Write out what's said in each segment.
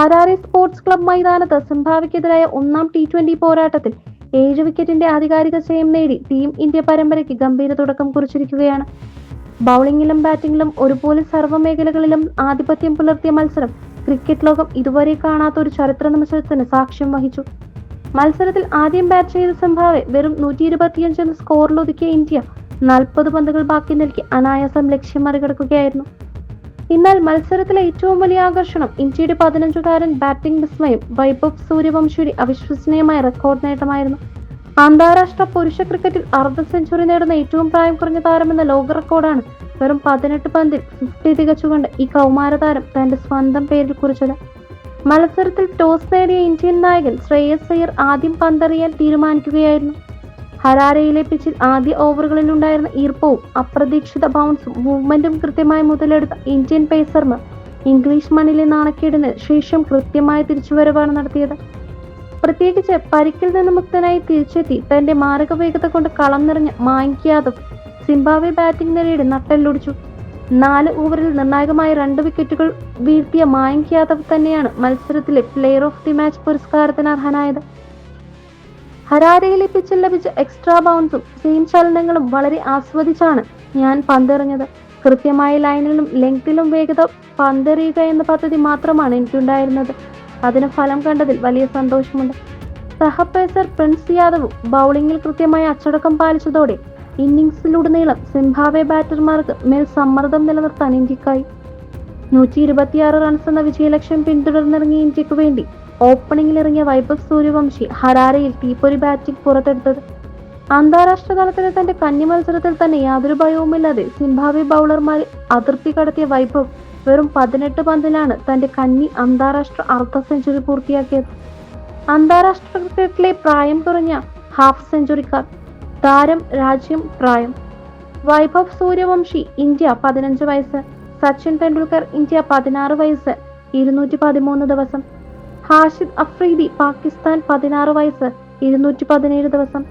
Harare sports club മൈതാനത്ത് സിംബാബ്വെക്കെതിരായ ഒന്നാം T20 പോരാട്ടത്തിൽ 7 വിക്കറ്റിന്റെ ആധികാരിക ജയം നേടി ടീം ഇന്ത്യ പരമ്പരയ്ക്ക് ഗംഭീര തുടക്കം കുറിച്ചിരിക്കുകയാണ്. ബൗളിംഗിലും ബാറ്റിംഗിലും ഒരുപോലെ സർവ്വമേഖലകളിലും ആധിപത്യം പുലർത്തിയ മത്സരം ക്രിക്കറ്റ് ലോകം ഇതുവരെ കാണാത്ത ഒരു ചരിത്ര നിമിഷത്തിന് സാക്ഷ്യം വഹിച്ചു. മത്സരത്തിൽ ആദ്യം ബാറ്റ് ചെയ്ത സിംബാബ്വെ വെറും 125 എന്ന സ്കോറിലൊതുക്കിയ ഇന്ത്യ 40 പന്തുകൾ ബാക്കി നൽകി അനായാസം ലക്ഷ്യം മറികടക്കുകയായിരുന്നു. എന്നാൽ മത്സരത്തിലെ ഏറ്റവും വലിയ ആകർഷണം ഇന്ത്യയുടെ 15-കാരൻ ബാറ്റിംഗ് വിസ്മയം വൈഭവ് സൂര്യവംശിയുടെ അവിശ്വസനീയമായ റെക്കോർഡ് നേട്ടമായിരുന്നു. അന്താരാഷ്ട്ര പുരുഷ ക്രിക്കറ്റിൽ അർദ്ധ സെഞ്ചുറി നേടുന്ന ഏറ്റവും പ്രായം കുറഞ്ഞ താരമെന്ന ലോക റെക്കോർഡാണ് വെറും 18 പന്തിൽ 50 തികച്ചുകൊണ്ട് ഈ കൗമാര താരം തന്റെ സ്വന്തം പേരിൽ കുറിച്ചത്. മത്സരത്തിൽ ടോസ് നേടിയ ഇന്ത്യൻ നായകൻ ശ്രേയസ് അയ്യർ ആദ്യം പന്തെറിയാൻ തീരുമാനിക്കുകയായിരുന്നു. ഹരാരയിലെ പിച്ചിൽ ആദ്യ ഓവറുകളിൽ ഉണ്ടായിരുന്ന ഈർപ്പവും അപ്രതീക്ഷിത ബൗൺസും മൂവ്മെന്റും കൃത്യമായി മുതലെടുത്ത ഇന്ത്യൻ പേസർമാർ ഇംഗ്ലീഷ് മണ്ണിലെ നാണക്കേടിന് ശേഷം കൃത്യമായ തിരിച്ചുവരവാണ് നടത്തിയത്. പ്രത്യേകിച്ച് പരിക്കിൽ നിന്ന് മുക്തനായി തിരിച്ചെത്തി തന്റെ മാരക വേഗത കൊണ്ട് കളം നിറഞ്ഞ മായങ്ക് യാദവ് സിംബാബ്വെ ബാറ്റിംഗ് നിരയുടെ നട്ടെല്ലൊടിച്ചു. 4 ഓവറിൽ നിർണായകമായ 2 വിക്കറ്റുകൾ വീഴ്ത്തിയ മായങ്ക് യാദവ് തന്നെയാണ് മത്സരത്തിലെ പ്ലെയർ ഓഫ് ദി മാച്ച് പുരസ്കാരത്തിന് അർഹനായത്. ഹരാരയിലെ പിച്ചിൽ ലഭിച്ച എക്സ്ട്രാ ബൗൺസും സെയിം ചലനങ്ങളും വളരെ ആസ്വദിച്ചാണ് ഞാൻ പന്തെറിഞ്ഞത്. കൃത്യമായ ലൈനിലും ലെങ്തിലും വേഗത പന്തെറിയുക എന്ന പദ്ധതി മാത്രമാണ് എനിക്കുണ്ടായിരുന്നത്. അതിന് ഫലം കണ്ടതിൽ വലിയ സന്തോഷമുണ്ട്. സഹപേസർ പ്രിൻസ് യാദവും ബൗളിംഗിൽ കൃത്യമായ അച്ചടക്കം പാലിച്ചതോടെ ഇന്നിംഗ്സിലുടനീളം സിംബാബ്വെ ബാറ്റർമാർക്ക് മേൽ സമ്മർദ്ദം നിലനിർത്താൻ ഇന്ത്യക്കായി. 126 റൺസ് എന്ന വിജയലക്ഷ്യം പിന്തുടർന്നിറങ്ങിയ ഇന്ത്യക്ക് വേണ്ടി ഓപ്പണിംഗിൽ ഇറങ്ങിയ വൈഭവ് സൂര്യവംശി ഹരാരയിൽ തീപ്പൊരി ബാറ്റിംഗ് പുറത്തെടുത്തത്. അന്താരാഷ്ട്ര തലത്തിലെ തന്റെ കന്നി മത്സരത്തിൽ തന്നെ യാതൊരു ഭയവുമില്ലാതെ സിംബാബ്വെ ബൗളർമാരെ അതിർത്തി കടത്തിയ വൈഭവ് വെറും 18 പന്തിലാണ് തന്റെ കന്നി അന്താരാഷ്ട്ര അർദ്ധ സെഞ്ചുറി പൂർത്തിയാക്കിയത്. അന്താരാഷ്ട്ര ക്രിക്കറ്റിലെ പ്രായം കുറഞ്ഞ ഹാഫ് സെഞ്ചുറിക്കാർ. താരം, രാജ്യം, പ്രായം. വൈഭവ് സൂര്യവംശി ഇന്ത്യ 15 വയസ്സ്. സച്ചിൻ തെണ്ടുൽക്കർ ഇന്ത്യ 16 വയസ്സ് 213 ദിവസം. ഹാഷിദ് അഫ്രീദി പാകിസ്ഥാൻ 16 വയസ്സ് 217 ദിവസം.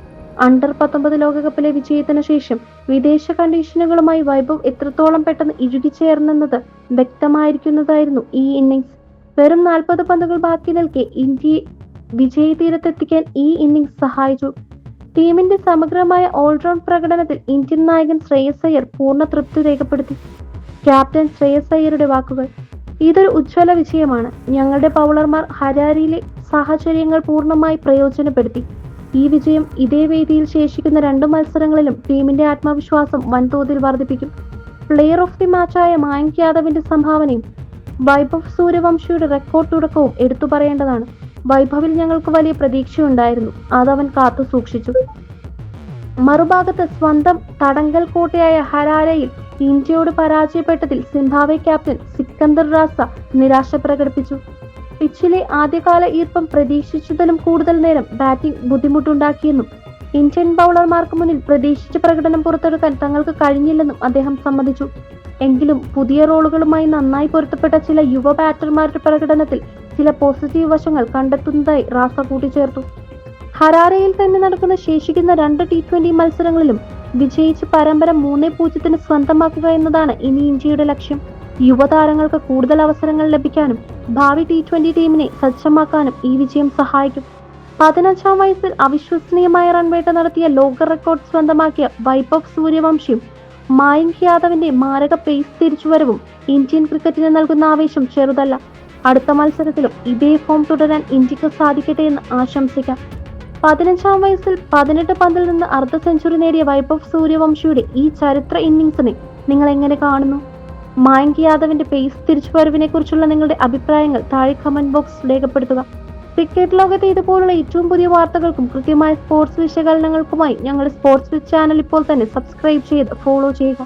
അണ്ടർ 19 ലോകകപ്പിലെ വിജയത്തിന് ശേഷം വിദേശ കണ്ടീഷനുകളുമായി വൈഭവ് എത്രത്തോളം പെട്ടെന്ന് ഇഴുകിച്ചേർന്നെന്നത് വ്യക്തമായിരിക്കുന്നതായിരുന്നു ഈ ഇന്നിംഗ്സ്. വെറും 40 പന്തുകൾ ബാക്കി നിൽക്കെ ഇന്ത്യയെ വിജയ തീരത്തെത്തിക്കാൻ ഈ ഇന്നിംഗ്സ് സഹായിച്ചു. ടീമിന്റെ സമഗ്രമായ ഓൾറൗണ്ട് പ്രകടനത്തിൽ ഇന്ത്യൻ നായകൻ ശ്രേയസ് അയ്യർ പൂർണ്ണ തൃപ്തി രേഖപ്പെടുത്തി. ക്യാപ്റ്റൻ ശ്രേയസ് അയ്യരുടെ വാക്കുകൾ: ഇതൊരു ഉജ്ജ്വല വിജയമാണ്. ഞങ്ങളുടെ ബൗളർമാർ ഹരാരയിലെ സാഹചര്യങ്ങൾ പൂർണ്ണമായി പ്രയോജനപ്പെടുത്തി. ഈ വിജയം ഇതേ വേദിയിൽ ശേഷിക്കുന്ന 2 മത്സരങ്ങളിലും ടീമിന്റെ ആത്മവിശ്വാസം വൻതോതിൽ വർദ്ധിപ്പിക്കും. പ്ലെയർ ഓഫ് ദി മാച്ചായ മായങ്ക് യാദവിന്റെ സംഭാവനയും വൈഭവ് സൂര്യവംശിയുടെ റെക്കോർഡ് തുടക്കവും എടുത്തു പറയേണ്ടതാണ്. വൈഭവിൽ ഞങ്ങൾക്ക് വലിയ പ്രതീക്ഷയുണ്ടായിരുന്നു, അതവൻ കാത്തു സൂക്ഷിച്ചു. മറുഭാഗത്ത് സ്വന്തം തടങ്കൽ കോട്ടയായ ഹരാരയിൽ ഇന്ത്യയോട് പരാജയപ്പെട്ടതിൽ സിംബാബ്വെ ക്യാപ്റ്റൻ സിക്കന്ദർ റാസ നിരാശ പ്രകടിപ്പിച്ചു. പിച്ചിലെ ആദ്യകാല ഈർപ്പം പ്രതീക്ഷിച്ചതിലും കൂടുതൽ നേരം ബാറ്റിംഗ് ബുദ്ധിമുട്ടുണ്ടാക്കിയെന്നും ഇന്ത്യൻ ബൗളർമാർക്ക് മുന്നിൽ പ്രതീക്ഷിച്ച പ്രകടനം പുറത്തെടുക്കാൻ തങ്ങൾക്ക് കഴിഞ്ഞില്ലെന്നും അദ്ദേഹം സമ്മതിച്ചു. എങ്കിലും പുതിയ റോളുകളുമായി നന്നായി പൊരുത്തപ്പെട്ട ചില യുവ ബാറ്റർമാരുടെ പ്രകടനത്തിൽ ചില പോസിറ്റീവ് വശങ്ങൾ കണ്ടെത്തുന്നതായി റാസ കൂട്ടിച്ചേർത്തു. ഹരാരയിൽ തന്നെ നടക്കുന്ന ശേഷിക്കുന്ന 2 T20 മത്സരങ്ങളിലും വിജയിച്ച് പരമ്പര 3-0 സ്വന്തമാക്കുക എന്നതാണ് ഇനി ഇന്ത്യയുടെ ലക്ഷ്യം. യുവതാരങ്ങൾക്ക് കൂടുതൽ അവസരങ്ങൾ ലഭിക്കാനും ഭാവി T20 ടീമിനെ സജ്ജമാക്കാനും ഈ വിജയം സഹായിക്കും. 15-ാം വയസ്സിൽ അവിശ്വസനീയമായ റൺവേട്ട നടത്തിയ ലോക റെക്കോർഡ് സ്വന്തമാക്കിയ വൈഭവ് സൂര്യവംശിയും മായങ്ക് യാദവിന്റെ മാരക പേസ് തിരിച്ചുവരവും ഇന്ത്യൻ ക്രിക്കറ്റിന് നൽകുന്ന ആവേശം ചെറുതല്ല. അടുത്ത മത്സരത്തിലും ഇതേ ഫോം തുടരാൻ ഇന്ത്യക്ക് സാധിക്കട്ടെ എന്ന് ആശംസിക്കാം. 15-ാം വയസ്സിൽ 18 പന്തിൽ നിന്ന് അർദ്ധ സെഞ്ചുറി നേടിയ വൈഭവ് സൂര്യവംശിയുടെ ഈ ചരിത്ര ഇന്നിംഗ്സിനെ നിങ്ങൾ എങ്ങനെ കാണുന്നു? മായങ്ക് യാദവിന്റെ പേസ് തിരിച്ചുവരവിനെ കുറിച്ചുള്ള നിങ്ങളുടെ അഭിപ്രായങ്ങൾ താഴെ കമന്റ് ബോക്സിൽ രേഖപ്പെടുത്തുക. ക്രിക്കറ്റ് ലോകത്തെ ഇതുപോലുള്ള ഏറ്റവും പുതിയ വാർത്തകൾക്കും കൃത്യമായ സ്പോർട്സ് വിശകലനങ്ങൾക്കുമായി ഞങ്ങളുടെ സ്പോർട്സ് വിത്ത് ചാനൽ ഇപ്പോൾ തന്നെ സബ്സ്ക്രൈബ് ചെയ്ത് ഫോളോ ചെയ്യുക.